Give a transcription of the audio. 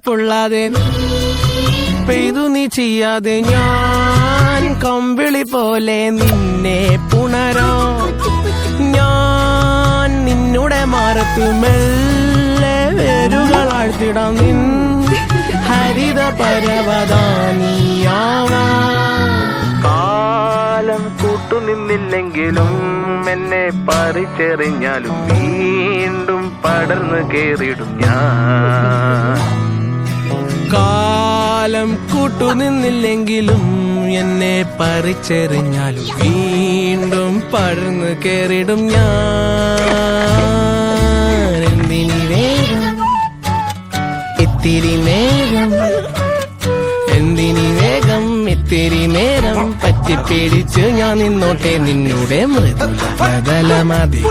പൊള്ളാതെ പെയ്തു നീ ചെയ്യാതെ ഞാൻ കമ്പിളി പോലെ നിന്നെ പുണരോ ഞാൻ നിന്നുടെ മാറത്തു മെല്ലെ വേരുകളാഴ്ത്തിടാം നിൻ ഹരിത പരവതാനിയാവാം കാലം കൂട്ടുനിന്നില്ലെങ്കിലും എന്നെ പറിച്ചെറിഞ്ഞാലും വീണ്ടും പടർന്നു കേറിടും ഞാൻ കാലം കൂട്ടുനിന്നില്ലെങ്കിലും എന്നെ പറിച്ചെറിഞ്ഞാലും വീണ്ടും പടർന്നു കേറിടും ഞാൻ എന്തിനി വേഗം ഇത്തിരി നേരം എന്തിനി വേഗം ഇത്തിരി നേരം പറ്റിപ്പിടിച്ച് ഞാൻ നിന്നോട്ടെ നിന്നുടെ മൃദുല മധുരമതി